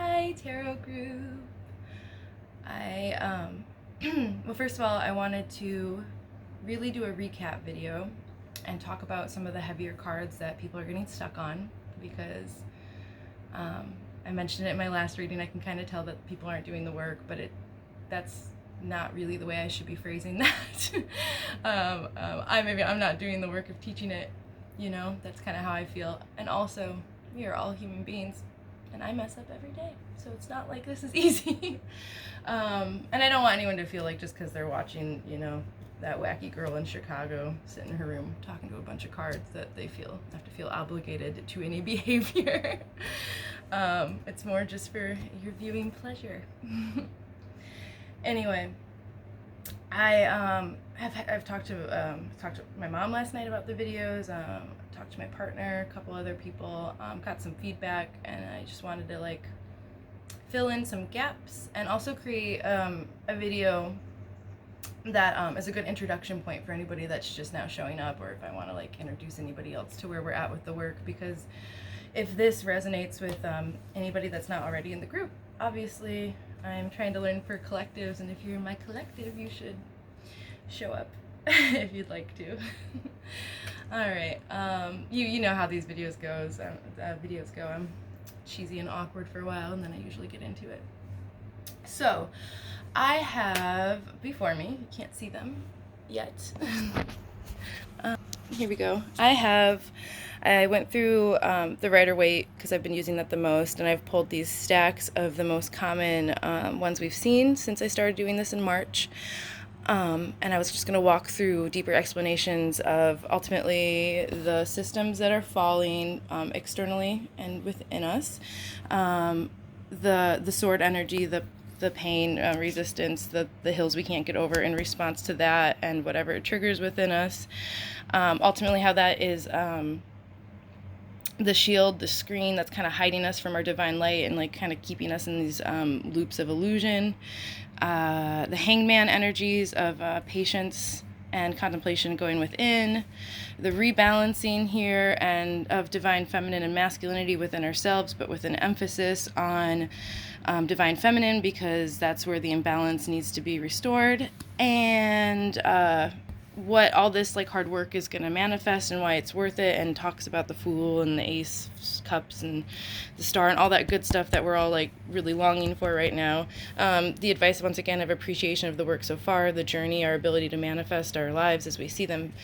Hi, Tarot Group. Well, first of all, I wanted to really do a recap video and talk about some of the heavier cards that people are getting stuck on because I mentioned it in my last reading. I can kind of tell that people aren't doing the work, but that's not really the way I should be phrasing that. I'm not doing the work of teaching it, that's kind of how I feel. And also, we are all human beings, and I mess up every day, so it's not like this is easy. And I don't want anyone to feel like just because they're watching, that wacky girl in Chicago sit in her room talking to a bunch of cards that they have to feel obligated to any behavior. It's more just for your viewing pleasure. Anyway, I've talked to my mom last night about the videos. Talked to my partner, a couple other people. Got some feedback, and I just wanted to fill in some gaps and also create a video that is a good introduction point for anybody that's just now showing up, or if I want to introduce anybody else to where we're at with the work, because if this resonates with anybody that's not already in the group, obviously I'm trying to learn for collectives, and if you're in my collective, you should show up if you'd like to. All right, you know how these videos go. I'm cheesy and awkward for a while, and then I usually get into it. So I have before me, you can't see them yet. Here we go. I went through the Rider-Waite because I've been using that the most, and I've pulled these stacks of the most common ones we've seen since I started doing this in March. And I was just going to walk through deeper explanations of ultimately the systems that are falling externally and within us, the sword energy, the pain, resistance, the hills we can't get over in response to that, and whatever it triggers within us. Ultimately how that is the shield, the screen that's kind of hiding us from our divine light and kind of keeping us in these loops of illusion. The hangman energies of patience and contemplation going within, the rebalancing here and of divine feminine and masculinity within ourselves, but with an emphasis on divine feminine, because that's where the imbalance needs to be restored, and what all this hard work is going to manifest and why it's worth it, and talks about the Fool and the Ace Cups and the Star and all that good stuff that we're all really longing for right now. The advice, once again, of appreciation of the work so far, the journey, our ability to manifest our lives as we see them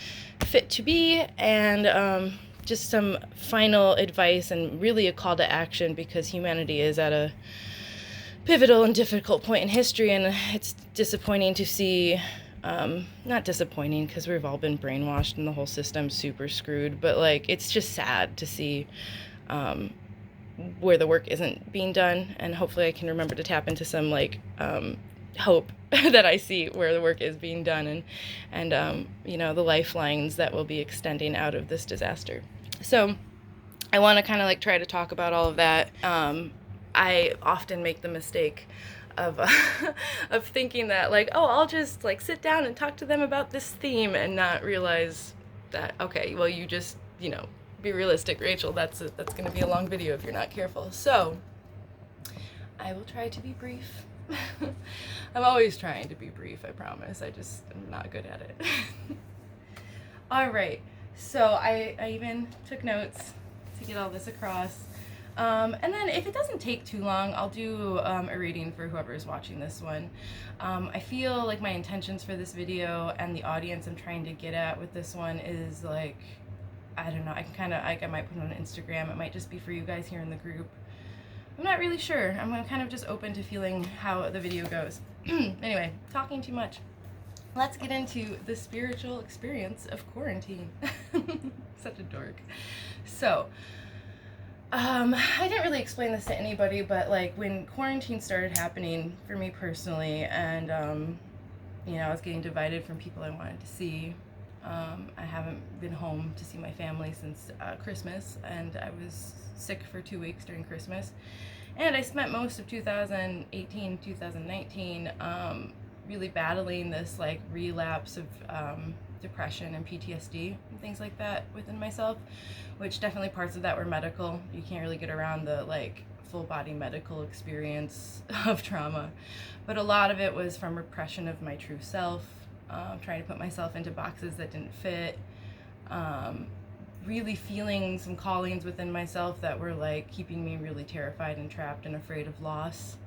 fit to be, and just some final advice and really a call to action, because humanity is at a pivotal and difficult point in history, and it's disappointing to see. Not disappointing because we've all been brainwashed and the whole system's super screwed, but it's just sad to see where the work isn't being done, and hopefully I can remember to tap into some hope that I see where the work is being done, and the lifelines that will be extending out of this disaster. So I want to kind of try to talk about all of that. I often make the mistake of of thinking that I'll just sit down and talk to them about this theme, and not realize that, okay, well, you just be realistic, Rachel, that's going to be a long video if you're not careful. So I will try to be brief. I'm always trying to be brief, I promise. I just am not good at it. All right, so I even took notes to get all this across. And then if it doesn't take too long, I'll do a reading for whoever is watching this one. I feel like my intentions for this video and the audience I'm trying to get at with this one is I don't know, I might put it on Instagram. It might just be for you guys here in the group. I'm not really sure. I'm kind of just open to feeling how the video goes. Anyway, talking too much. Let's get into the spiritual experience of quarantine. Such a dork. So, I didn't really explain this to anybody, but when quarantine started happening for me personally, and I was getting divided from people I wanted to see. I haven't been home to see my family since Christmas, and I was sick for 2 weeks during Christmas, and I spent most of 2018, 2019 really battling this relapse of depression and PTSD and things like that within myself, which definitely parts of that were medical. You can't really get around the like full body medical experience of trauma, but a lot of it was from repression of my true self, trying to put myself into boxes that didn't fit, really feeling some callings within myself that were like keeping me really terrified and trapped and afraid of loss.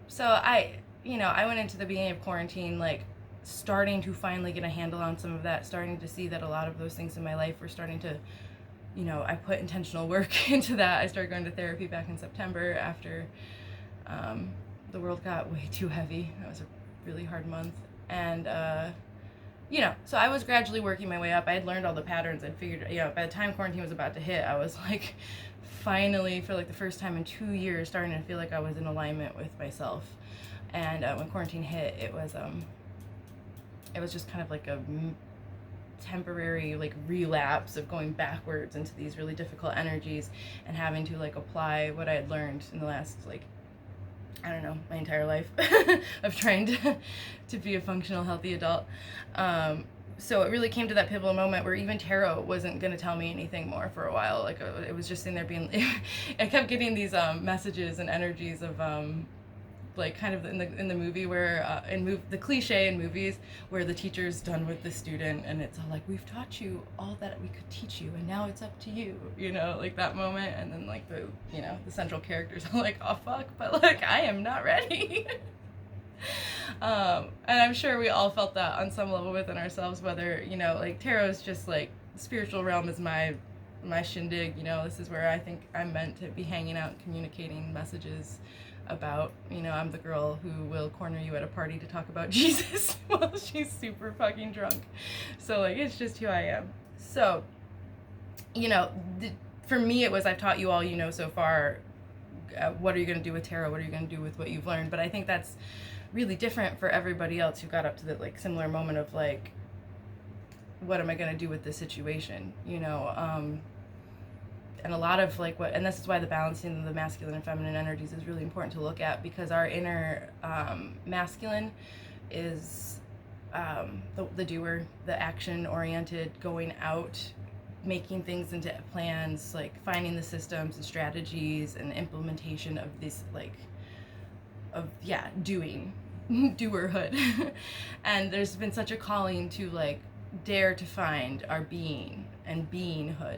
So I went into the beginning of quarantine like starting to finally get a handle on some of that, starting to see that a lot of those things in my life were starting to, I put intentional work into that. I started going to therapy back in September after the world got way too heavy. That was a really hard month. And so I was gradually working my way up. I had learned all the patterns. I'd figured, by the time quarantine was about to hit, I was like, finally, for like the first time in 2 years, starting to feel like I was in alignment with myself. And when quarantine hit, it was just kind of like a temporary like relapse of going backwards into these really difficult energies and having to like apply what I had learned in the last like, I don't know, my entire life of trying to be a functional, healthy adult. So it really came to that pivotal moment where even tarot wasn't going to tell me anything more for a while. Like it was just in there being, I kept getting these messages and energies of like kind of in the movie where the cliche in movies where the teacher's done with the student and it's all like, we've taught you all that we could teach you and now it's up to you, like that moment. And then like the central characters are like, oh fuck, but like I am not ready. And I'm sure we all felt that on some level within ourselves, whether like tarot is just like spiritual realm is my shindig. This is where I think I'm meant to be hanging out and communicating messages about, I'm the girl who will corner you at a party to talk about Jesus while she's super fucking drunk. So like it's just who I am. So for me it was, I've taught you all so far, what are you going to do with tarot, what are you going to do with what you've learned, but I think that's really different for everybody else who got up to the like similar moment of like, what am I going to do with this situation, and a lot of like and this is why the balancing the masculine and feminine energies is really important to look at, because our inner masculine is the doer, the action oriented, going out, making things into plans, like finding the systems and strategies and implementation of this like doing doerhood. And there's been such a calling to like dare to find our being and beinghood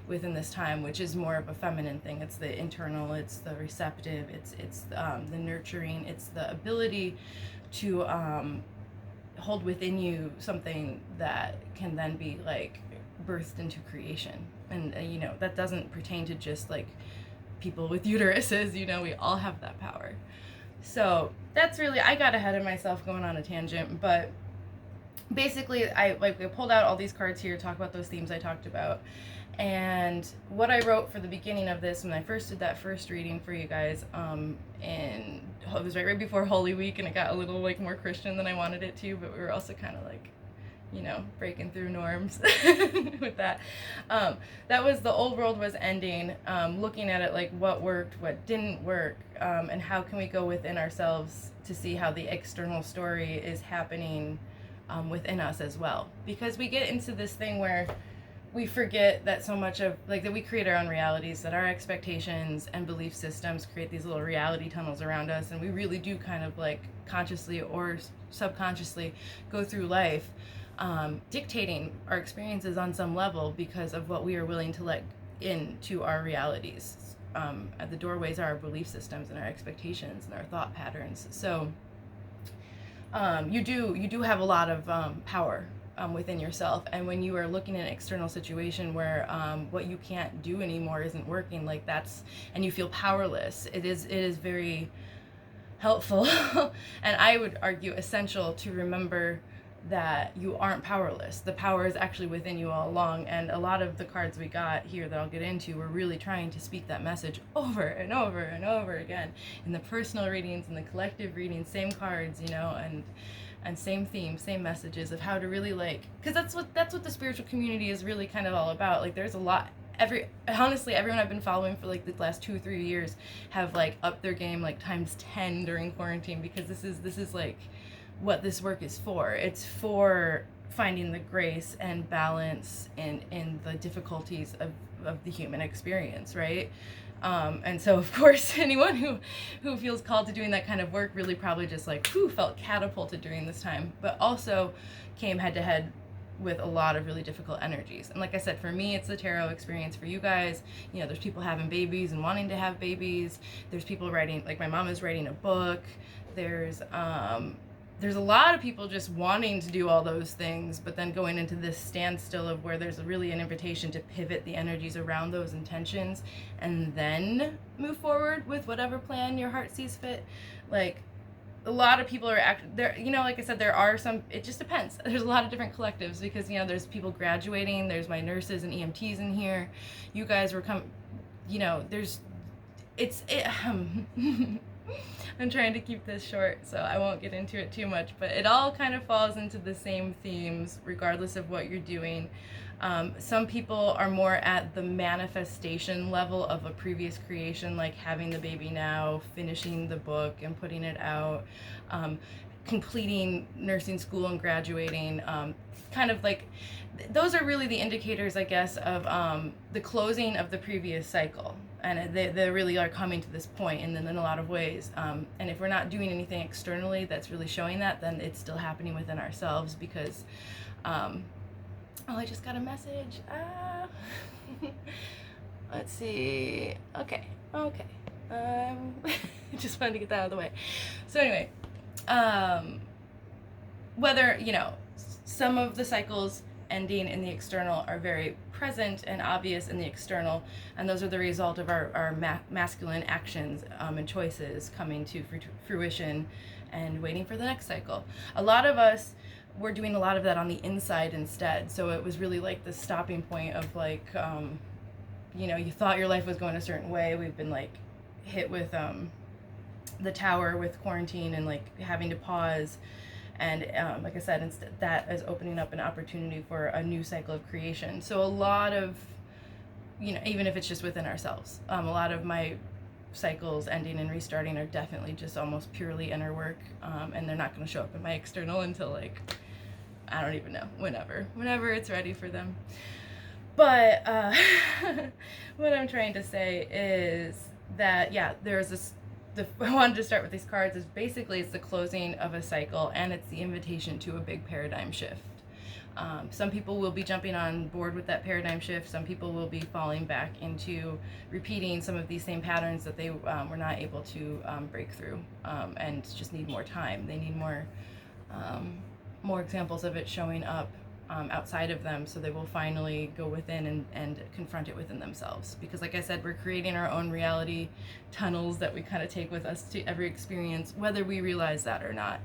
within this time, which is more of a feminine thing. It's the internal, it's the receptive, it's the nurturing, it's the ability to hold within you something that can then be like birthed into creation. And that doesn't pertain to just like people with uteruses, we all have that power. So that's really, I got ahead of myself going on a tangent, but basically I pulled out all these cards here to talk about those themes I talked about. And what I wrote for the beginning of this when I first did that first reading for you guys, and it was right before Holy Week, and it got a little like more Christian than I wanted it to, but we were also kind of like, breaking through norms with that. That was the old world was ending, looking at it like what worked, what didn't work, and how can we go within ourselves to see how the external story is happening within us as well. Because we get into this thing where we forget that so much of like that we create our own realities, that our expectations and belief systems create these little reality tunnels around us, and we really do kind of like consciously or subconsciously go through life dictating our experiences on some level because of what we are willing to let into our realities. At the doorways are our belief systems and our expectations and our thought patterns. So you do have a lot of power within yourself, and when you are looking at an external situation where what you can't do anymore isn't working, like that's, and you feel powerless, it is very helpful and I would argue essential to remember that you aren't powerless. The power is actually within you all along, and a lot of the cards we got here that I'll get into were really trying to speak that message over and over and over again in the personal readings and the collective readings, same cards, and same themes, same messages of how to really like, because that's what the spiritual community is really kind of all about. Like there's a lot, honestly everyone I've been following for like the last 2 or 3 years have like upped their game like times 10 during quarantine, because this is like what this work is for. It's for finding the grace and balance in the difficulties of the human experience, right? And so, of course, anyone who feels called to doing that kind of work really probably just like, felt catapulted during this time, but also came head to head with a lot of really difficult energies. And like I said, for me, it's the tarot experience. For you guys, there's people having babies and wanting to have babies. There's people writing, like my mom is writing a book. There's a lot of people just wanting to do all those things, but then going into this standstill of where there's really an invitation to pivot the energies around those intentions and then move forward with whatever plan your heart sees fit. Like, a lot of people are there, like I said, there are some, it just depends. There's a lot of different collectives because, there's people graduating, there's my nurses and EMTs in here. You guys were I'm trying to keep this short, so I won't get into it too much, but it all kind of falls into the same themes, regardless of what you're doing. Some people are more at the manifestation level of a previous creation, like having the baby now, finishing the book and putting it out, completing nursing school and graduating, kind of like, those are really the indicators, I guess, of the closing of the previous cycle. And they really are coming to this point, and then in a lot of ways. And if we're not doing anything externally that's really showing that, then it's still happening within ourselves because, I just got a message. Let's see. Okay. Just wanted to get that out of the way. So anyway, whether, some of the cycles ending in the external are very present and obvious in the external, and those are the result of our masculine actions and choices coming to fruition and waiting for the next cycle. A lot of us were doing a lot of that on the inside instead, so it was really like the stopping point of like, you thought your life was going a certain way. We've been like hit with the tower with quarantine and like having to pause. And like I said, instead, that is opening up an opportunity for a new cycle of creation. So a lot of, even if it's just within ourselves, a lot of my cycles ending and restarting are definitely just almost purely inner work. And they're not going to show up in my external until like, I don't even know, whenever it's ready for them. But what I'm trying to say is that, there's this, I wanted to start with these cards is basically it's the closing of a cycle, and it's the invitation to a big paradigm shift. Some people will be jumping on board with that paradigm shift. Some people will be falling back into repeating some of these same patterns that they were not able to break through, and just need more time. They need more examples of it showing up outside of them, so they will finally go within and confront it within themselves. Because like I said, we're creating our own reality tunnels that we kind of take with us to every experience, whether we realize that or not.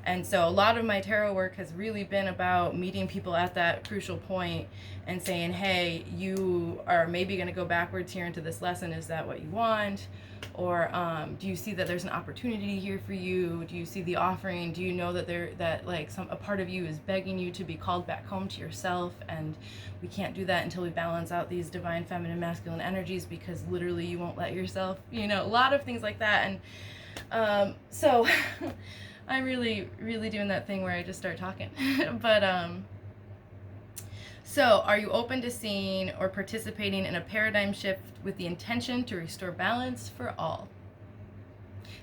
And so a lot of my tarot work has really been about meeting people at that crucial point and saying, hey, you are maybe going to go backwards here into this lesson. Is that what you want? Or do you see that there's an opportunity here for you? Do you see the offering? Do you know that a part of you is begging you to be called back home to yourself? And we can't do that until we balance out these divine feminine masculine energies, because literally you won't let yourself, a lot of things like that. And so I'm really, really doing that thing where I just start talking. But so, are you open to seeing or participating in a paradigm shift with the intention to restore balance for all?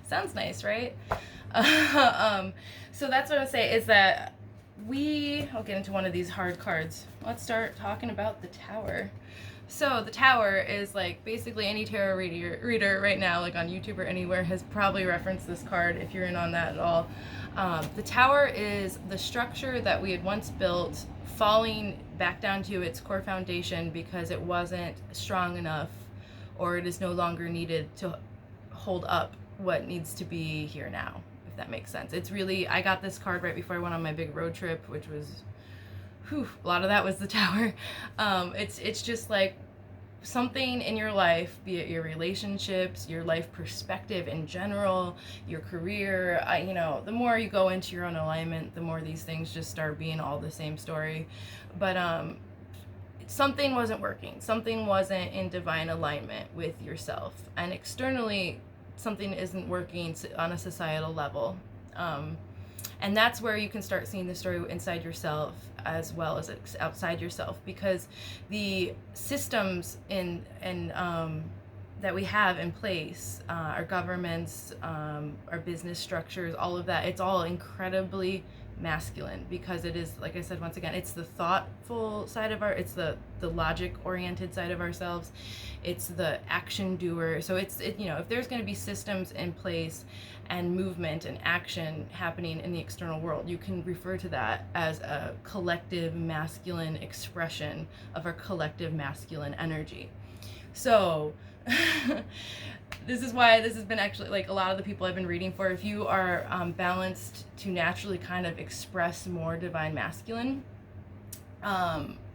Sounds nice, right? So that's what I would say is that I'll get into one of these hard cards. Let's start talking about the Tower. So the Tower is like basically any tarot reader right now, like on YouTube or anywhere, has probably referenced this card if you're in on that at all. The Tower is the structure that we had once built falling back down to its core foundation because it wasn't strong enough, or it is no longer needed to hold up what needs to be here now, if that makes sense. It's really, I got this card right before I went on my big road trip, which was, a lot of that was the Tower. It's just like something in your life, be it your relationships, your life perspective in general, your career, the more you go into your own alignment, the more these things just start being all the same story. But something wasn't working. Something wasn't in divine alignment with yourself. And externally, something isn't working on a societal level. And that's where you can start seeing the story inside yourself as well as outside yourself, because the systems that we have in place, our governments, our business structures, all of that, it's all incredibly masculine, because it is, like I said, once again, it's the thoughtful side of it's the logic oriented side of ourselves, it's the action doer. So it's if there's going to be systems in place and movement and action happening in the external world, you can refer to that as a collective masculine expression of our collective masculine energy. So this is why this has been actually, like, a lot of the people I've been reading for, if you are balanced to naturally kind of express more divine masculine,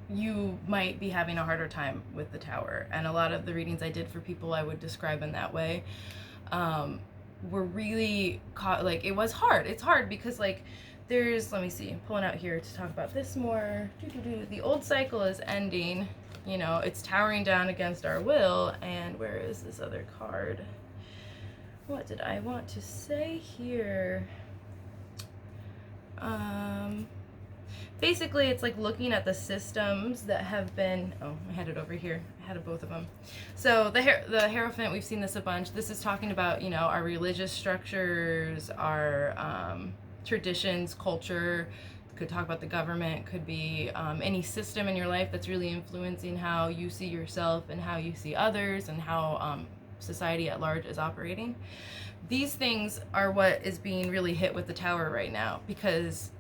you might be having a harder time with the Tower. And a lot of the readings I did for people I would describe in that way were really like, it was hard. It's hard because, like, there's, let me see, I'm pulling out here to talk about this more. The old cycle is ending. It's towering down against our will. And where is this other card? What did I want to say here? Basically, it's like looking at the systems that have been, I had it over here. I had both of them. So the Hierophant, we've seen this a bunch. This is talking about, our religious structures, our traditions, culture. Could talk about the government, could be any system in your life that's really influencing how you see yourself and how you see others and how society at large is operating. These things are what is being really hit with the Tower right now, because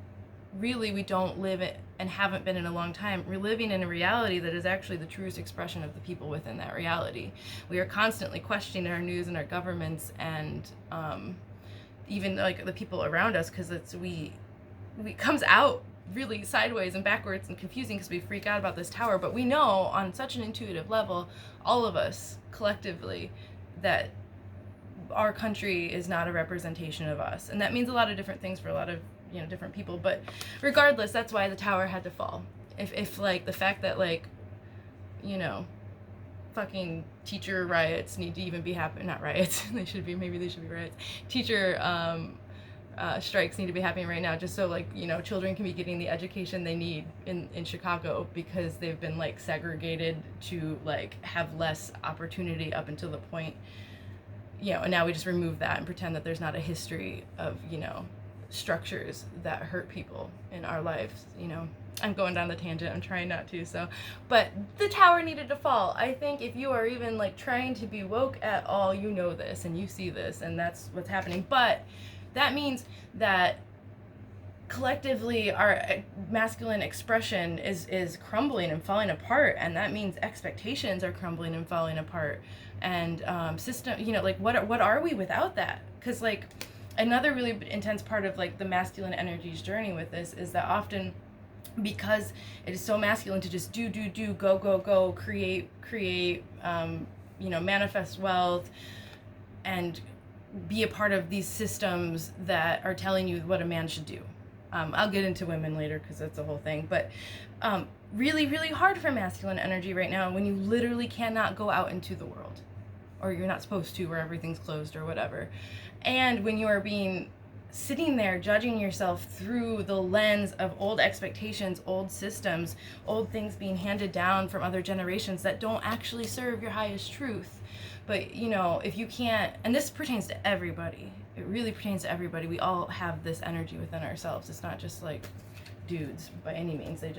really we don't live it and haven't been in a long time. We're living in a reality that is actually the truest expression of the people within that reality. We are constantly questioning our news and our governments and even like the people around us, because it comes out really sideways and backwards and confusing because we freak out about this Tower. But we know on such an intuitive level, all of us collectively, that our country is not a representation of us. And that means a lot of different things for a lot of different people. But regardless, that's why the Tower had to fall. If like the fact that, like, fucking teacher riots need to even be happening, not riots, maybe they should be riots, teacher strikes need to be happening right now, just so, like, children can be getting the education they need in Chicago, because they've been, like, segregated to, like, have less opportunity up until the point, and now we just remove that and pretend that there's not a history of, structures that hurt people in our lives. I'm going down the tangent, I'm trying not to. So, but the Tower needed to fall. I think if you are even, like, trying to be woke at all, you know this and you see this, and that's what's happening. But that means that collectively our masculine expression is crumbling and falling apart, and that means expectations are crumbling and falling apart, and system, like, what are we without that? Because, like, another really intense part of, like, the masculine energy's journey with this is that often, because it is so masculine to just do, go, create, manifest wealth and be a part of these systems that are telling you what a man should do. I'll get into women later because that's a whole thing. But really, really hard for masculine energy right now, when you literally cannot go out into the world, or you're not supposed to, or everything's closed or whatever. And when you are sitting there judging yourself through the lens of old expectations, old systems, old things being handed down from other generations that don't actually serve your highest truth. But, if you can't, and this pertains to everybody, it really pertains to everybody. We all have this energy within ourselves. It's not just, like, dudes by any means. I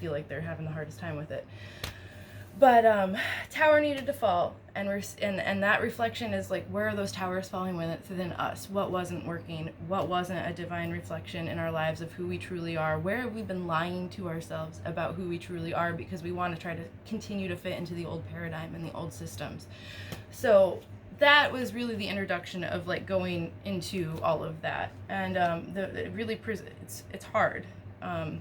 feel like they're having the hardest time with it. But Tower needed to fall, and and that reflection is, like, where are those towers falling within us? What wasn't working? What wasn't a divine reflection in our lives of who we truly are? Where have we been lying to ourselves about who we truly are because we want to try to continue to fit into the old paradigm and the old systems? So that was really the introduction of, like, going into all of that, and it really it's hard. On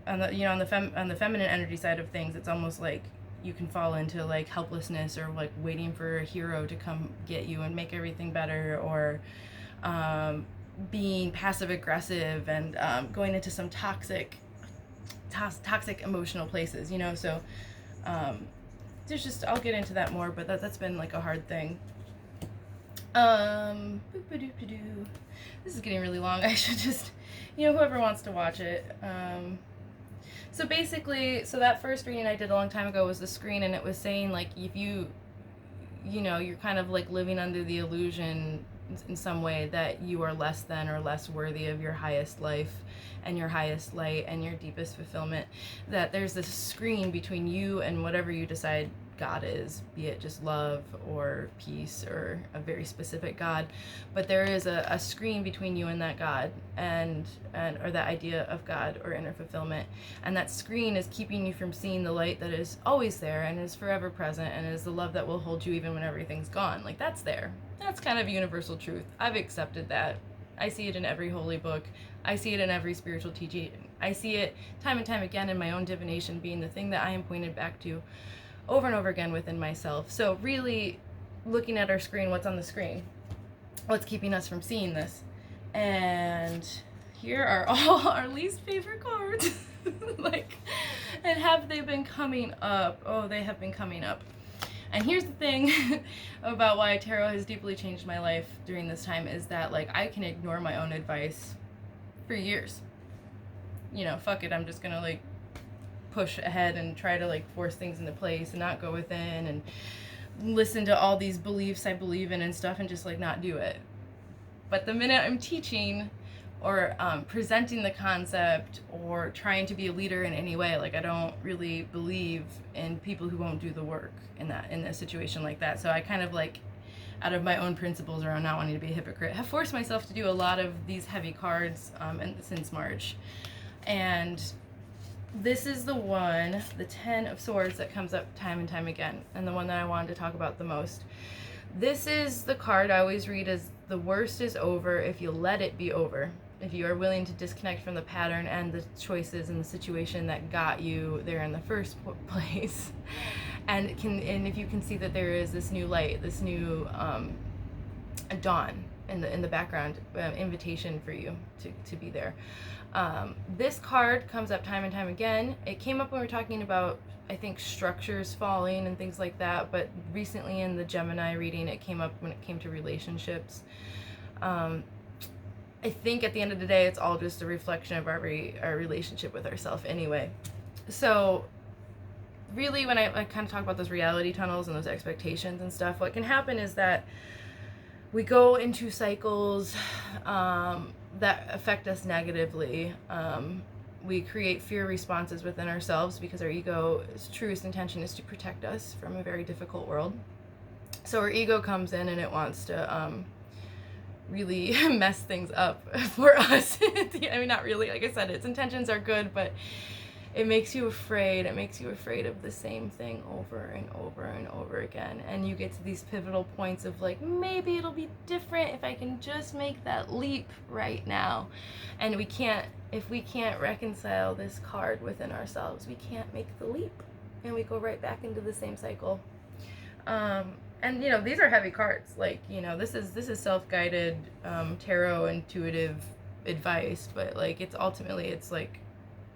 the feminine energy side of things, it's almost like you can fall into, like, helplessness, or, like, waiting for a hero to come get you and make everything better, or being passive aggressive and going into some toxic emotional places, so there's just, I'll get into that more, but that's been, like, a hard thing. Boop-a-doop-a-doo. This is getting really long. I should just, whoever wants to watch it. So basically, so that first reading I did a long time ago was the screen, and it was saying, like, if you're kind of like living under the illusion in some way that you are less than or less worthy of your highest life and your highest light and your deepest fulfillment, that there's this screen between you and whatever you decide God is, be it just love or peace or a very specific God, but there is a screen between you and that God, and or that idea of God or inner fulfillment, and that screen is keeping you from seeing the light that is always there and is forever present and is the love that will hold you even when everything's gone. Like, that's there. That's kind of universal truth. I've accepted that. I see it in every holy book. I see it in every spiritual teaching. I see it time and time again in my own divination being the thing that I am pointed back to over and over again within myself. So really looking at our screen, what's on the screen? What's keeping us from seeing this? And here are all our least favorite cards. Like, and have they been coming up? Oh, they have been coming up. And here's the thing about why tarot has deeply changed my life during this time is that, like, I can ignore my own advice for years. Fuck it, I'm just gonna, like, push ahead and try to, like, force things into place and not go within and listen to all these beliefs I believe in and stuff and just, like, not do it. But the minute I'm teaching or presenting the concept or trying to be a leader in any way, like, I don't really believe in people who won't do the work in a situation like that. So I kind of, like, out of my own principles around not wanting to be a hypocrite, have forced myself to do a lot of these heavy cards since March. And this is the one, the 10 of Swords, that comes up time and time again, and the one that I wanted to talk about the most. This is the card I always read as the worst is over if you let it be over. If you are willing to disconnect from the pattern and the choices and the situation that got you there in the first place, and if you can see that there is this new light, this new dawn in the background, invitation for you to be there. This card comes up time and time again. It came up when we were talking about, I think, structures falling and things like that, but recently in the Gemini reading it came up when it came to relationships. I think at the end of the day it's all just a reflection of our relationship with ourselves anyway. So really, when I kind of talk about those reality tunnels and those expectations and stuff, what can happen is that we go into cycles that affect us negatively. We create fear responses within ourselves because our ego's truest intention is to protect us from a very difficult world. So our ego comes in and it wants to really mess things up for us. I mean, not really. Like I said, its intentions are good, but it makes you afraid. It makes you afraid of the same thing over and over and over again. And you get to these pivotal points of, like, maybe it'll be different if I can just make that leap right now. And if we can't reconcile this card within ourselves, we can't make the leap. And we go right back into the same cycle. And these are heavy cards. Like, this is self-guided tarot intuitive advice, but, like, it's like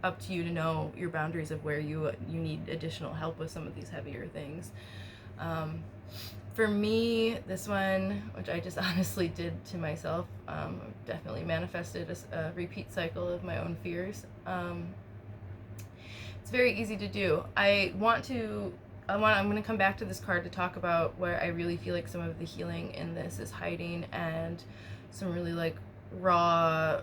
up to you to know your boundaries of where you need additional help with some of these heavier things. For me, this one, which I just honestly did to myself, definitely manifested a repeat cycle of my own fears. It's very easy to do. I'm going to come back to this card to talk about where I really feel like some of the healing in this is hiding, and some really, like, raw,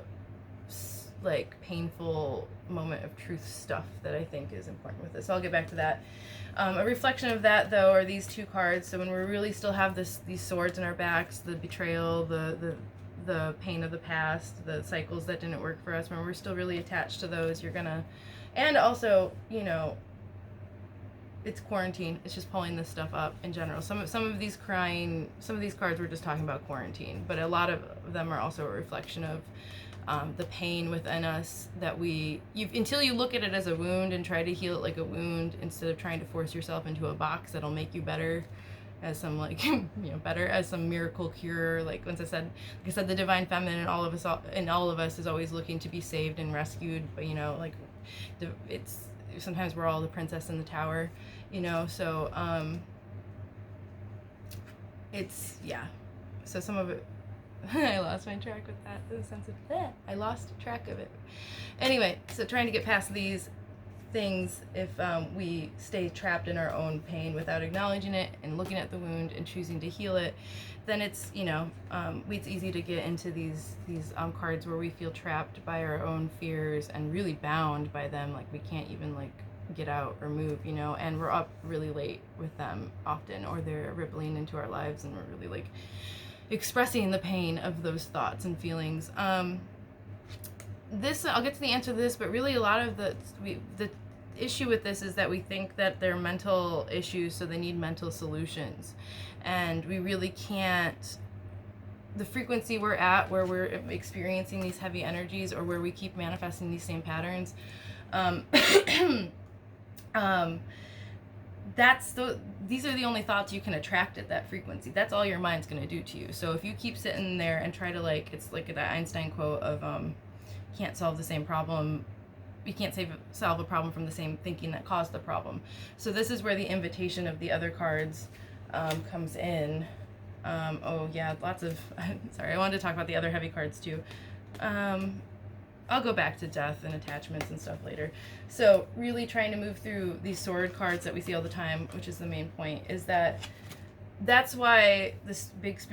like, painful moment of truth stuff that I think is important with this. So I'll get back to that. A reflection of that, though, are these two cards. So when we really still have these swords in our backs, the betrayal, the pain of the past, the cycles that didn't work for us, when we're still really attached to those, and also, it's quarantine. It's just pulling this stuff up in general. Some of these cards were just talking about quarantine, but a lot of them are also a reflection of the pain within us that until you look at it as a wound and try to heal it like a wound, instead of trying to force yourself into a box that'll make you better as some, like, better as some miracle cure. Like I said, the divine feminine in all of us is always looking to be saved and rescued. But it's sometimes we're all the princess in the tower, so So some of it, I lost my track with that, in the sense of, I lost track of it. Anyway, so trying to get past these things, if we stay trapped in our own pain without acknowledging it and looking at the wound and choosing to heal it, then it's, it's easy to get into these cards where we feel trapped by our own fears and really bound by them, like we can't even like get out or move, and we're up really late with them often, or they're rippling into our lives and we're really like expressing the pain of those thoughts and feelings. I'll get to the answer to this, but really a lot of the issue with this is that we think that they're mental issues, so they need mental solutions, and we really can't. The frequency we're at, where we're experiencing these heavy energies, or where we keep manifesting these same patterns, these are the only thoughts you can attract at that frequency. That's all your mind's going to do to you. So if you keep sitting there and try to, it's like that Einstein quote of can't solve the same problem, you can't solve a problem from the same thinking that caused the problem. So this is where the invitation of the other cards comes in. Oh yeah, lots of sorry, I wanted to talk about the other heavy cards too. I'll go back to death and attachments and stuff later. So really trying to move through these sword cards that we see all the time, which is the main point, is that's why this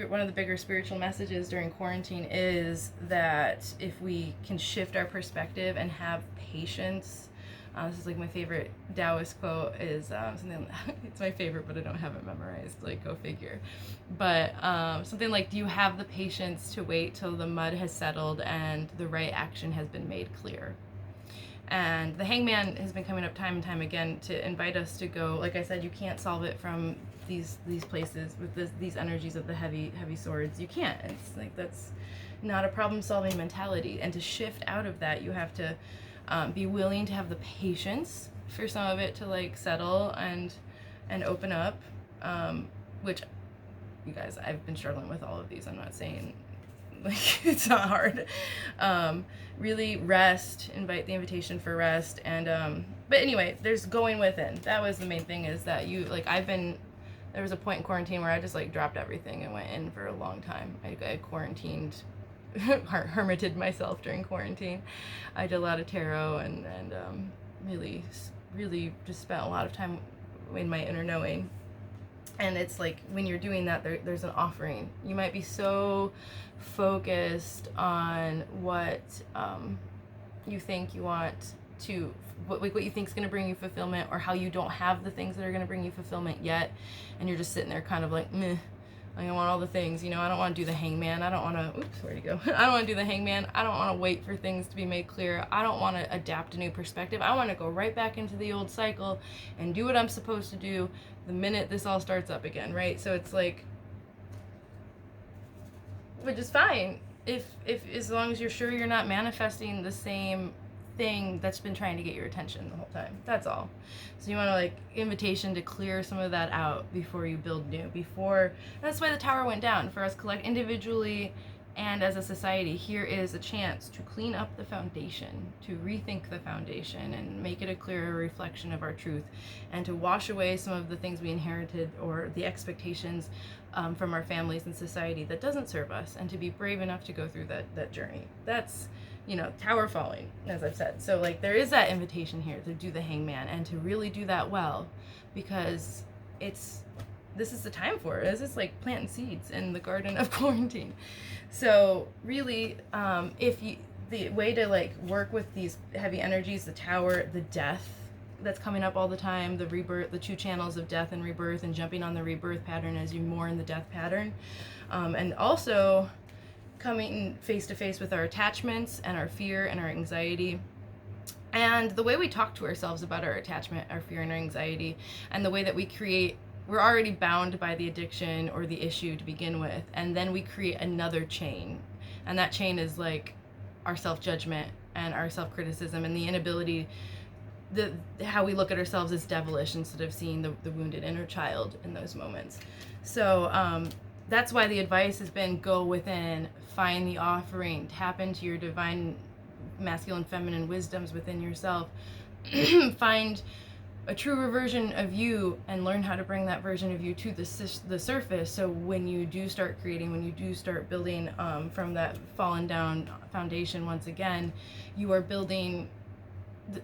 one of the bigger spiritual messages during quarantine is that if we can shift our perspective and have patience. This is like my favorite Taoist quote, is something, it's my favorite, but I don't have it memorized, like go figure. But something like, do you have the patience to wait till the mud has settled and the right action has been made clear? And the Hangman has been coming up time and time again to invite us to go, like I said, you can't solve it from these places with these energies of the heavy swords. You can't. It's like, that's not a problem solving mentality. And to shift out of that, you have to be willing to have the patience for some of it to like settle and open up, which, you guys, I've been struggling with all of these. I'm not saying like it's not hard. Really rest, invite the invitation for rest. And but anyway, there's going within. That was the main thing, is that there was a point in quarantine where I just like dropped everything and went in for a long time. I quarantined, hermited myself during quarantine. I did a lot of tarot and really just spent a lot of time in my inner knowing. And it's like, when you're doing that, there's an offering. You might be so focused on what you think you want to, what you think is going to bring you fulfillment, or how you don't have the things that are going to bring you fulfillment yet, and you're just sitting there kind of like, meh. I want all the things, I don't want to do the Hangman. I don't want to, where'd he go? I don't want to do the Hangman. I don't want to wait for things to be made clear. I don't want to adapt a new perspective. I want to go right back into the old cycle and do what I'm supposed to do the minute this all starts up again, right? So it's like, which is fine if as long as you're sure you're not manifesting the same thing that's been trying to get your attention the whole time. That's all. So you want to invitation to clear some of that out before you build new. That's why the tower went down, for us individually and as a society. Here is a chance to clean up the foundation, to rethink the foundation and make it a clearer reflection of our truth, and to wash away some of the things we inherited, or the expectations from our families and society that doesn't serve us, and to be brave enough to go through that journey. That's tower falling, as I've said. So there is that invitation here to do the Hangman, and to really do that well, because this is the time for it. This is like planting seeds in the garden of quarantine. So really, the way to work with these heavy energies, the tower, the death that's coming up all the time, the rebirth, the two channels of death and rebirth, and jumping on the rebirth pattern as you mourn the death pattern, and also coming face to face with our attachments and our fear and our anxiety, and the way we talk to ourselves about our attachment, our fear and our anxiety, and the way that we're already bound by the addiction or the issue to begin with, and then we create another chain, and that chain is our self-judgment and our self-criticism, and the inability, how we look at ourselves as devilish instead of seeing the wounded inner child in those moments. So that's why the advice has been, go within, find the offering, tap into your divine masculine, feminine wisdoms within yourself, find a truer version of you and learn how to bring that version of you to the surface. So when you do start creating, when you do start building from that fallen down foundation once again, you are building,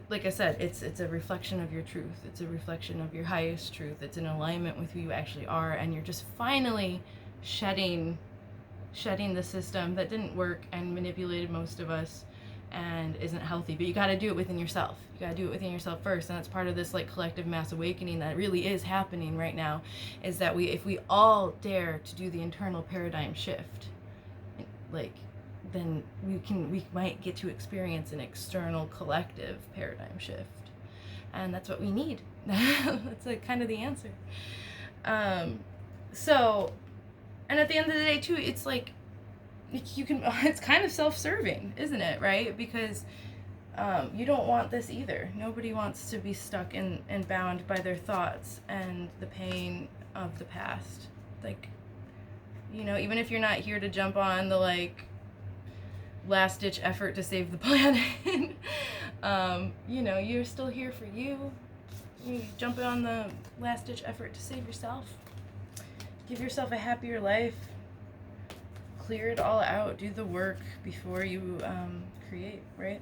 like I said, it's a reflection of your truth. It's a reflection of your highest truth. It's in alignment with who you actually are, and you're just finally shedding the system that didn't work and manipulated most of us and isn't healthy. But you got to do it within yourself. You got to do it within yourself first, and that's part of this like collective mass awakening that really is happening right now, is that if we all dare to do the internal paradigm shift, like, then we might get to experience an external collective paradigm shift, and that's what we need. That's like kind of the answer. So, and at the end of the day too, it's like it's kind of self-serving, isn't it, right? Because you don't want this either. Nobody wants to be stuck and bound by their thoughts and the pain of the past. Like, you know, even if you're not here to jump on the like last ditch effort to save the planet, you know, you're still here for you. You jump on the last ditch effort to save yourself. Give yourself a happier life. Clear it all out. Do the work before you create, right?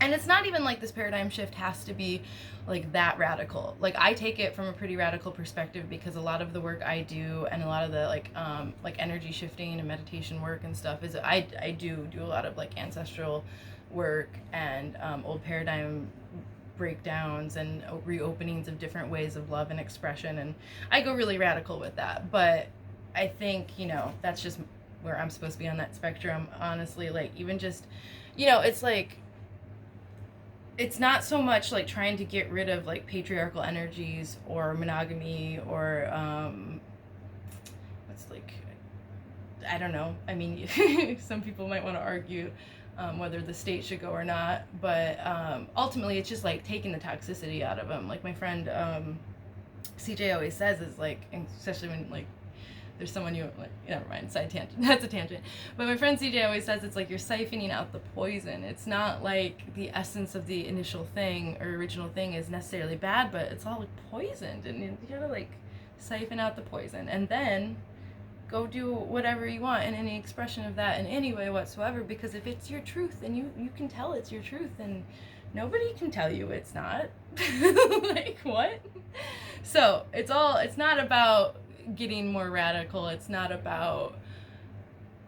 And it's not even like this paradigm shift has to be like that radical. Like, I take it from a pretty radical perspective, because a lot of the work I do and a lot of the like energy shifting and meditation work and stuff is I do a lot of like ancestral work and old paradigm breakdowns and reopenings of different ways of love and expression, and I go really radical with that. But I think, you know, that's just where I'm supposed to be on that spectrum, honestly. Like, even just, you know, it's like, it's not so much like trying to get rid of like patriarchal energies or monogamy or what's like, I don't know. I mean, some people might want to argue whether the state should go or not, but ultimately it's just like taking the toxicity out of them. Like my friend CJ always says, is like, especially when like there's someone you like, never mind, side tangent, that's a tangent. But my friend CJ always says it's like you're siphoning out the poison. It's not like the essence of the initial thing or original thing is necessarily bad, but it's all like poisoned, and you gotta like siphon out the poison and then go do whatever you want in any expression of that in any way whatsoever. Because if it's your truth, then you can tell it's your truth, and nobody can tell you it's not. Like, what? So it's not about getting more radical. It's not about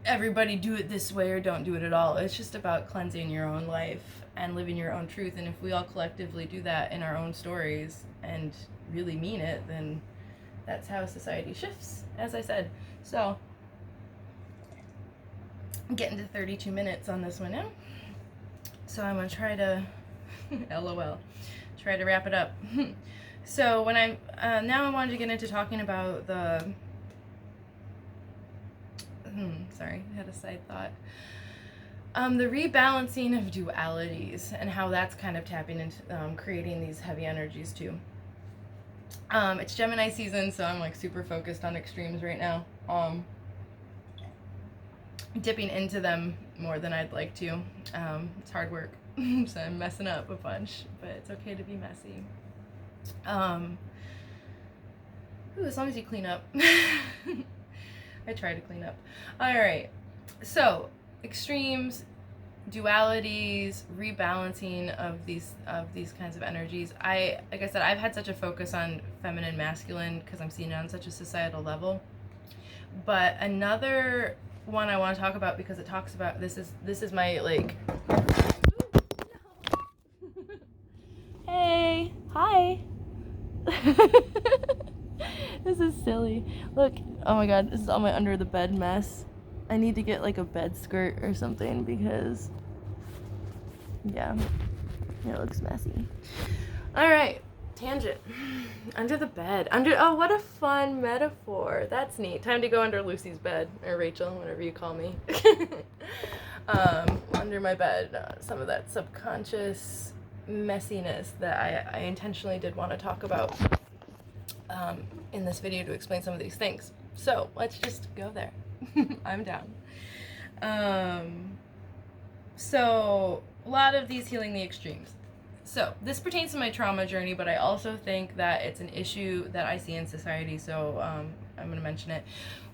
everybody do it this way or don't do it at all. It's just about cleansing your own life and living your own truth. And if we all collectively do that in our own stories and really mean it, then that's how society shifts, as I said. So I'm getting to 32 minutes on this one now, so I'm gonna try to LOL, try to wrap it up. So when now I wanted to get into talking about the sorry, I had a side thought. The rebalancing of dualities and how that's kind of tapping into creating these heavy energies too. It's Gemini season, so I'm like super focused on extremes right now. Dipping into them more than I'd like to. It's hard work, so I'm messing up a bunch, but it's okay to be messy. As long as you clean up. I try to clean up. All right, so extremes, dualities, rebalancing of these kinds of energies. Like I said, I've had such a focus on feminine, masculine because I'm seeing it on such a societal level. But another one I want to talk about, because it talks about this is my like. Hey, hi. This is silly. Look, oh my god, this is all my under the bed mess. I need to get like a bed skirt or something, because yeah, it looks messy. All right, tangent. Under the bed. Oh, what a fun metaphor. That's neat. Time to go under Lucy's bed, or Rachel, whatever you call me. Under my bed, some of that subconscious messiness that I intentionally did want to talk about in this video to explain some of these things. So let's just go there. I'm down. So a lot of these healing the extremes. So this pertains to my trauma journey, but I also think that it's an issue that I see in society, so I'm going to mention it.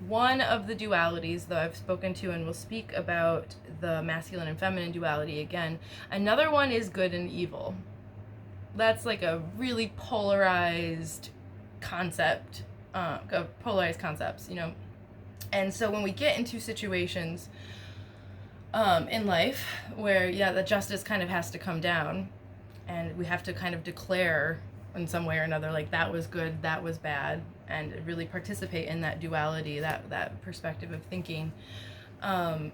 One of the dualities, though I've spoken to and will speak about the masculine and feminine duality again, another one is good and evil. That's like a really polarized concept, polarized concepts, you know. And so when we get into situations in life where, yeah, the justice kind of has to come down, and we have to kind of declare in some way or another, like, that was good, that was bad, and really participate in that duality, that perspective of thinking, then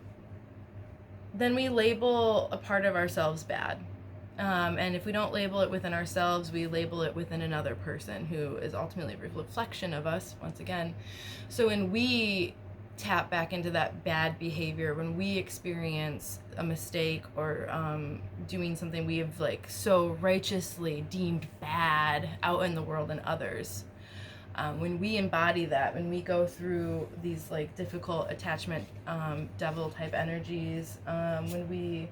we label a part of ourselves bad. And if we don't label it within ourselves, we label it within another person who is ultimately a reflection of us, once again. So when we tap back into that bad behavior, when we experience a mistake or doing something we have like so righteously deemed bad out in the world and others, when we embody that, when we go through these like difficult attachment devil type energies, when we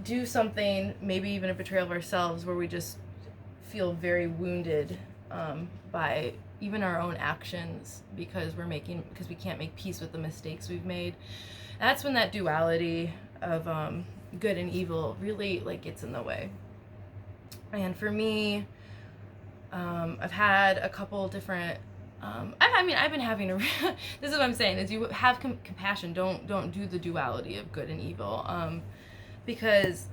do something, maybe even a betrayal of ourselves, where we just feel very wounded by even our own actions because we can't make peace with the mistakes we've made. That's when that duality of good and evil really like gets in the way. And for me, I've had a couple different I've been having a this is what I'm saying, is you have compassion. Don't do the duality of good and evil, because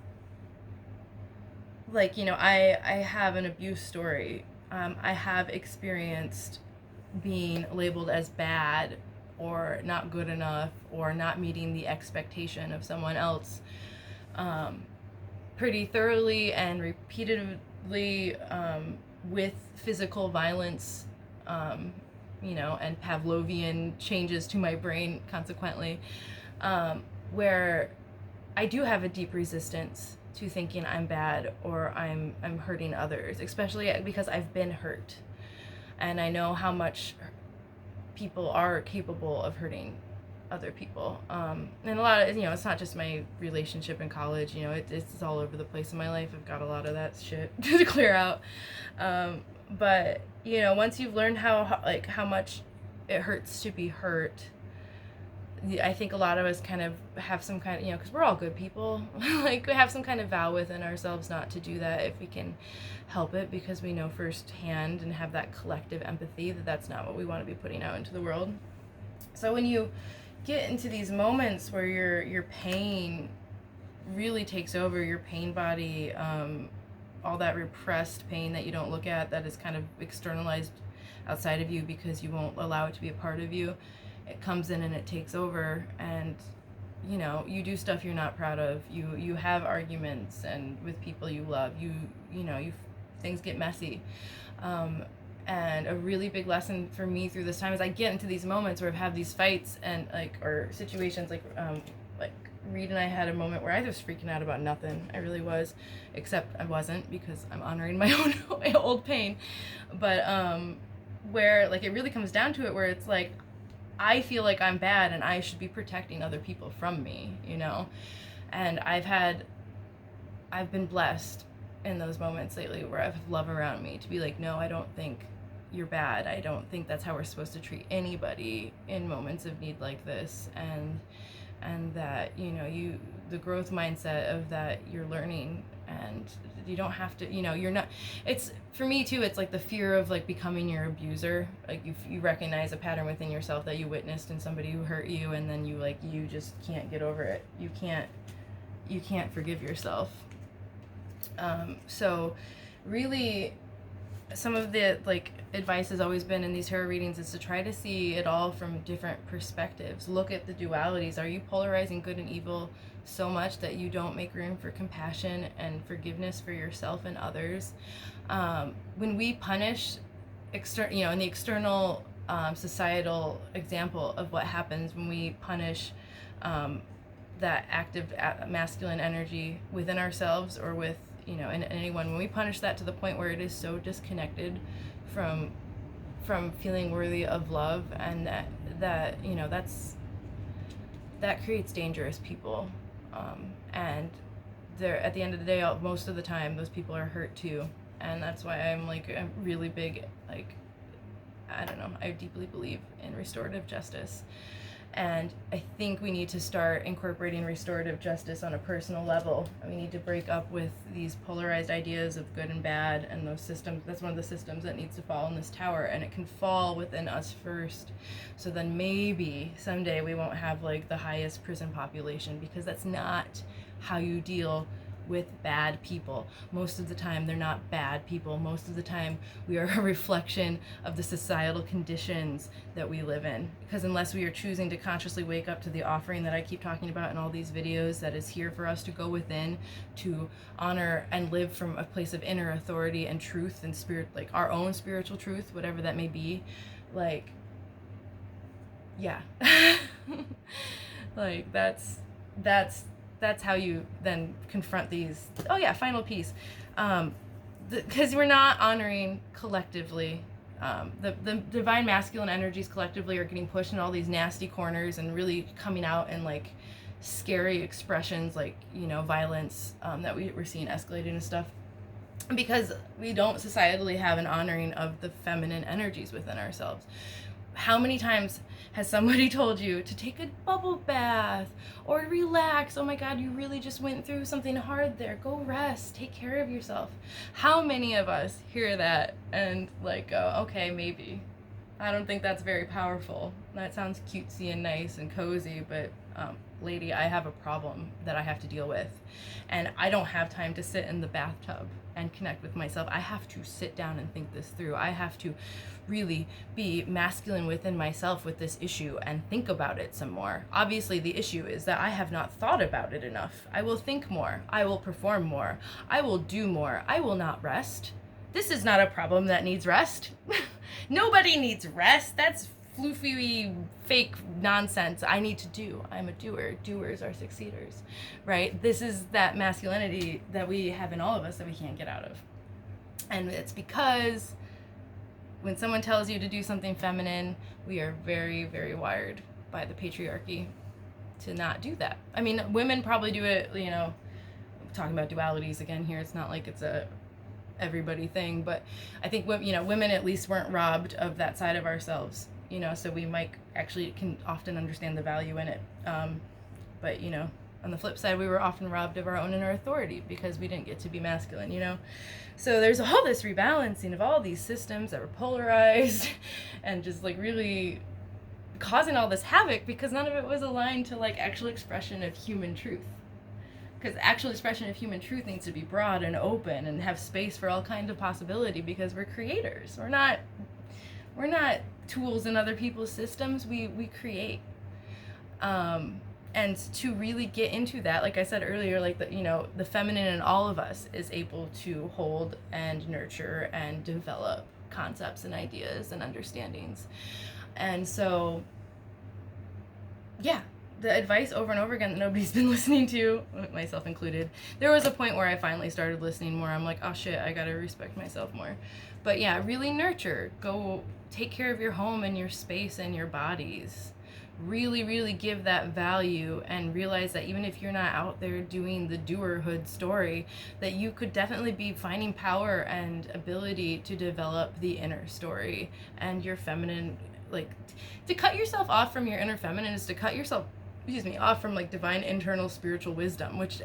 like, you know, I have an abuse story. I have experienced being labeled as bad or not good enough or not meeting the expectation of someone else pretty thoroughly and repeatedly, with physical violence, you know, and Pavlovian changes to my brain consequently, where I do have a deep resistance to thinking I'm bad or I'm hurting others, especially because I've been hurt. And I know how much people are capable of hurting other people. And a lot of, you know, it's not just my relationship in college, you know, it's all over the place in my life. I've got a lot of that shit to clear out. But, you know, once you've learned how much it hurts to be hurt, I think a lot of us kind of have some kind of, you know, because we're all good people, like we have some kind of vow within ourselves not to do that if we can help it, because we know firsthand and have that collective empathy that that's not what we want to be putting out into the world. So when you get into these moments where your pain really takes over, your pain body, all that repressed pain that you don't look at, that is kind of externalized outside of you because you won't allow it to be a part of you, it comes in and it takes over, and you know, you do stuff you're not proud of, you have arguments and with people you love, you know, things get messy. And a really big lesson for me through this time is I get into these moments where I've had these fights and or situations like Reed and I had a moment where I was freaking out about nothing. I really was, except I wasn't, because I'm honoring my own old pain. But where like it really comes down to it, where it's like I feel like I'm bad and I should be protecting other people from me, you know? And I've been blessed in those moments lately where I've love around me to be like, no, I don't think you're bad. I don't think that's how we're supposed to treat anybody in moments of need like this. And that, you know, the growth mindset of that you're learning, and you don't have to, you know, you're not, it's, for me too, it's like the fear of like becoming your abuser. Like you recognize a pattern within yourself that you witnessed in somebody who hurt you, and then you just can't get over it. You can't forgive yourself. So really some of the like advice has always been in these tarot readings is to try to see it all from different perspectives. Look at the dualities. Are you polarizing good and evil so much that you don't make room for compassion and forgiveness for yourself and others? When we punish you know, in the external societal example of what happens when we punish that active masculine energy within ourselves or with, you know, in anyone, when we punish that to the point where it is so disconnected from feeling worthy of love, and that you know, that creates dangerous people, and they're, at the end of the day, most of the time those people are hurt too. And that's why I'm like a really big, like, I don't know, I deeply believe in restorative justice. And I think we need to start incorporating restorative justice on a personal level. And we need to break up with these polarized ideas of good and bad and those systems. That's one of the systems that needs to fall in this tower, and it can fall within us first. So then maybe someday we won't have like the highest prison population, because that's not how you deal with bad people. Most of the time they're not bad people. Most of the time we are a reflection of the societal conditions that we live in. Because unless we are choosing to consciously wake up to the offering that I keep talking about in all these videos, that is here for us to go within, to honor and live from a place of inner authority and truth and spirit, like our own spiritual truth, whatever that may be, like, yeah. Like that's how you then confront these. Oh yeah, final piece. Because we're not honoring collectively. The divine masculine energies collectively are getting pushed in all these nasty corners and really coming out in like scary expressions, like, you know, violence that we're seeing escalating and stuff, because we don't societally have an honoring of the feminine energies within ourselves. How many times has somebody told you to take a bubble bath or relax? Oh my God, you really just went through something hard there. Go rest, take care of yourself. How many of us hear that and like go, okay, maybe. I don't think that's very powerful. That sounds cutesy and nice and cozy, but lady, I have a problem that I have to deal with. And I don't have time to sit in the bathtub and connect with myself. I have to sit down and think this through. I have to really be masculine within myself with this issue and think about it some more. Obviously, the issue is that I have not thought about it enough. I will think more. I will perform more. I will do more. I will not rest. This is not a problem that needs rest. Nobody needs rest. That's floofy, fake nonsense. I need to do. I'm a doer. Doers are succeeders, right? This is that masculinity that we have in all of us that we can't get out of. And it's because when someone tells you to do something feminine, we are very, very wired by the patriarchy to not do that. I mean, women probably do it, you know, I'm talking about dualities again here. It's not like it's a everybody thing, but I think, you know, women at least weren't robbed of that side of ourselves, you know, so we might actually can often understand the value in it. But, you know, on the flip side, we were often robbed of our own inner authority because we didn't get to be masculine, you know? So there's all this rebalancing of all these systems that were polarized and just like really causing all this havoc because none of it was aligned to like actual expression of human truth. Because actual expression of human truth needs to be broad and open and have space for all kinds of possibility, because we're creators. We're not tools in other people's systems. We create. And to really get into that, like I said earlier, like the, you know, the feminine in all of us is able to hold and nurture and develop concepts and ideas and understandings. And so, yeah, the advice over and over again that nobody's been listening to, myself included. There was a point where I finally started listening more. I'm like, oh shit, I gotta respect myself more. But yeah, really nurture. Go take care of your home and your space and your bodies. Really, really give that value and realize that even if you're not out there doing the doerhood story, that you could definitely be finding power and ability to develop the inner story and your feminine, like to cut yourself off from your inner feminine is to cut yourself off from like divine internal spiritual wisdom, which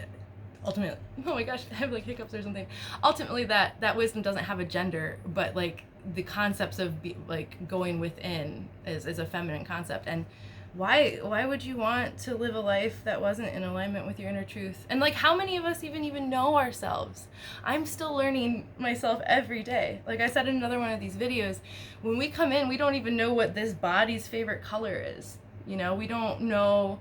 ultimately, oh my gosh, I have like hiccups or something. Ultimately, that wisdom doesn't have a gender, but like the concepts of like going within is a feminine concept. And why would you want to live a life that wasn't in alignment with your inner truth? And like, how many of us even know ourselves? I'm still learning myself every day. Like I said in another one of these videos, when we come in, we don't even know what this body's favorite color is. You know, we don't know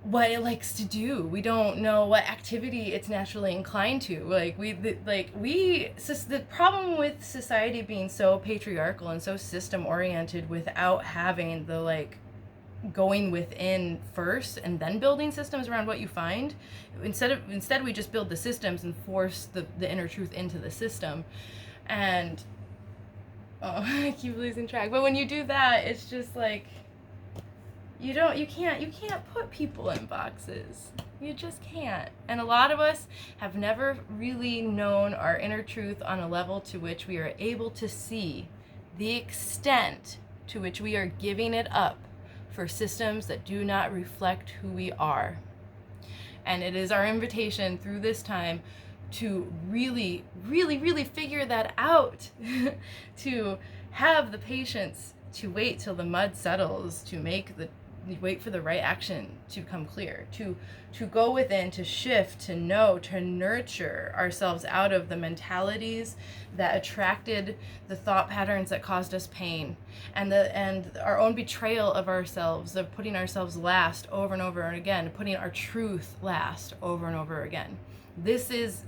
what it likes to do. We don't know what activity it's naturally inclined to. The problem with society being so patriarchal and so system oriented without having the like going within first and then building systems around what you find, instead we just build the systems and force the inner truth into the system. And I keep losing track, but when you do that, it's just like You can't put people in boxes. You just can't. And a lot of us have never really known our inner truth on a level to which we are able to see the extent to which we are giving it up for systems that do not reflect who we are. And it is our invitation through this time to really, really, really figure that out, to have the patience to wait till the mud settles, to wait for the right action to come clear, to go within, to shift, to know, to nurture ourselves out of the mentalities that attracted the thought patterns that caused us pain, and our own betrayal of ourselves, of putting ourselves last over and over and again, putting our truth last over and over again. This is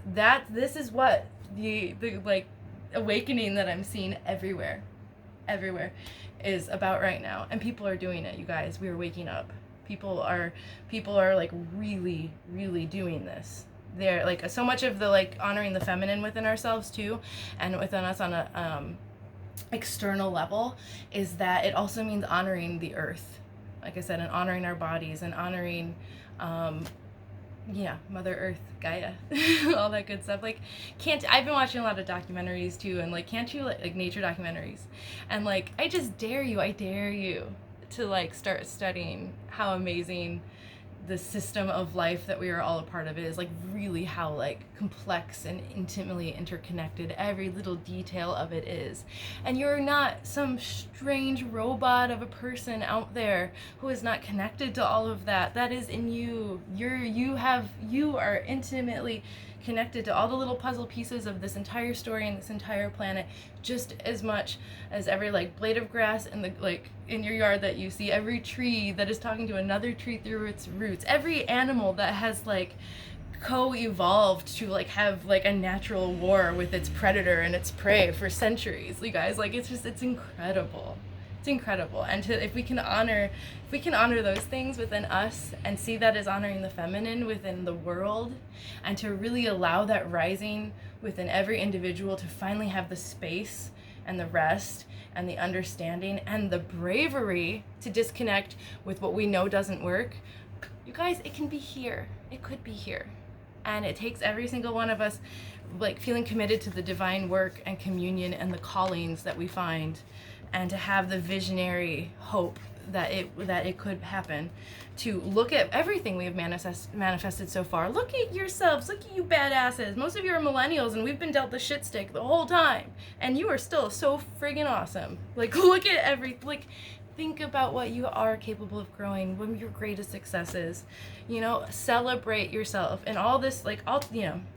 what the like awakening that I'm seeing everywhere is about right now. And people are doing it, you guys. We are waking up. People are like really, really doing this. They're like, so much of the like honoring the feminine within ourselves too, and within us on a external level, is that it also means honoring the earth, like I said, and honoring our bodies, and honoring Mother Earth, Gaia, all that good stuff. Like, I've been watching a lot of documentaries too, and like, can't you like nature documentaries, and like, I dare you to like start studying how amazing the system of life that we are all a part of is, like really how like complex and intimately interconnected every little detail of it is. And you're not some strange robot of a person out there who is not connected to all of that. That is in you. You are intimately connected to all the little puzzle pieces of this entire story and this entire planet, just as much as every like blade of grass in the like in your yard that you see, every tree that is talking to another tree through its roots, every animal that has like co-evolved to like have like a natural war with its predator and its prey for centuries. You guys, like, it's incredible. It's incredible. And if we can honor those things within us and see that as honoring the feminine within the world, and to really allow that rising within every individual to finally have the space and the rest and the understanding and the bravery to disconnect with what we know doesn't work, you guys, it can be here. It could be here. And it takes every single one of us like feeling committed to the divine work and communion and the callings that we find, and to have the visionary hope that it could happen, to look at everything we have manifested so far. Look at yourselves. Look at you badasses. Most of you are millennials, and we've been dealt the shit stick the whole time, and you are still so friggin' awesome. Like, look at think about what you are capable of growing, what your greatest successes. Celebrate yourself and all this, like, all,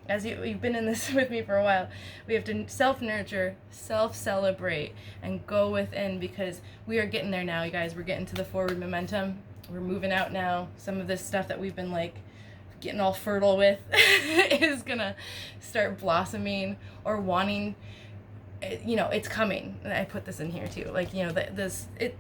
as you've been in this with me for a while, we have to self-nurture, self-celebrate, and go within, because we are getting there now, you guys. We're getting to the forward momentum. We're moving out now. Some of this stuff that we've been like getting all fertile with is gonna start blossoming or wanting. It's coming. And I put this in here too. Like,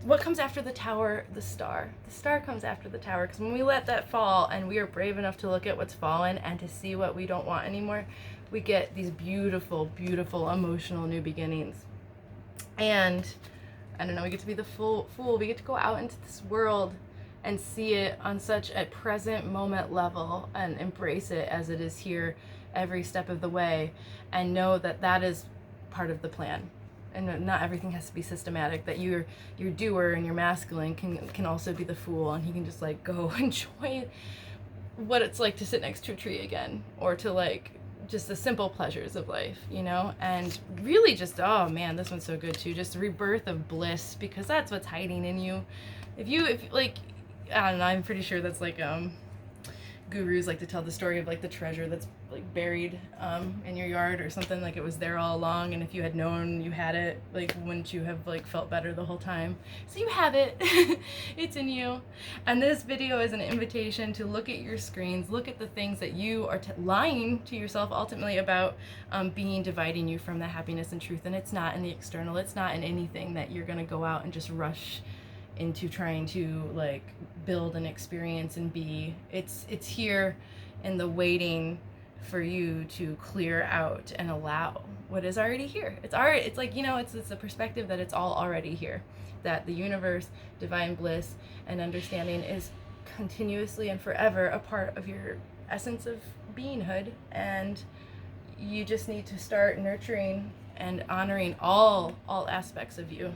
what comes after the tower? The star. The star comes after the tower, because when we let that fall and we are brave enough to look at what's fallen and to see what we don't want anymore, we get these beautiful, beautiful emotional new beginnings. And I don't know, we get to be the fool. We get to go out into this world and see it on such a present moment level and embrace it as it is here every step of the way, and know that that is part of the plan, and not everything has to be systematic, that your doer and your masculine can also be the fool, and he can just like go enjoy what it's like to sit next to a tree again, or to like just the simple pleasures of life, and really just, oh man, this one's so good too, just rebirth of bliss, because that's what's hiding in you. If like, I don't know, I'm pretty sure that's like gurus like to tell the story of like the treasure that's like buried in your yard or something, like it was there all along, and if you had known you had it, like, wouldn't you have like felt better the whole time? So you have it. It's in you. And this video is an invitation to look at your screens, look at the things that you are lying to yourself ultimately about dividing you from the happiness and truth. And it's not in the external, it's not in anything that you're gonna go out and just rush into trying to like build and experience and be. It's here in the waiting for you to clear out and allow what is already here. It's already, it's like, you know, it's a perspective that it's all already here, that the universe, divine bliss, and understanding is continuously and forever a part of your essence of beinghood, and you just need to start nurturing and honoring all aspects of you,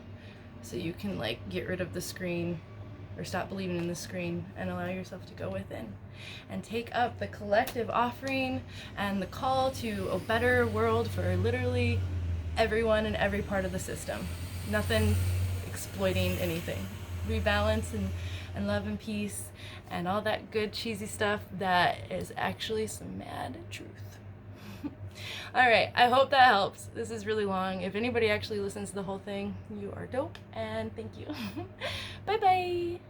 so you can like get rid of the screen, or stop believing in the screen, and allow yourself to go within and take up the collective offering and the call to a better world for literally everyone in every part of the system. Nothing exploiting anything. Rebalance and love and peace and all that good cheesy stuff that is actually some mad truth. All right, I hope that helps. This is really long. If anybody actually listens to the whole thing, you are dope, and thank you. Bye bye.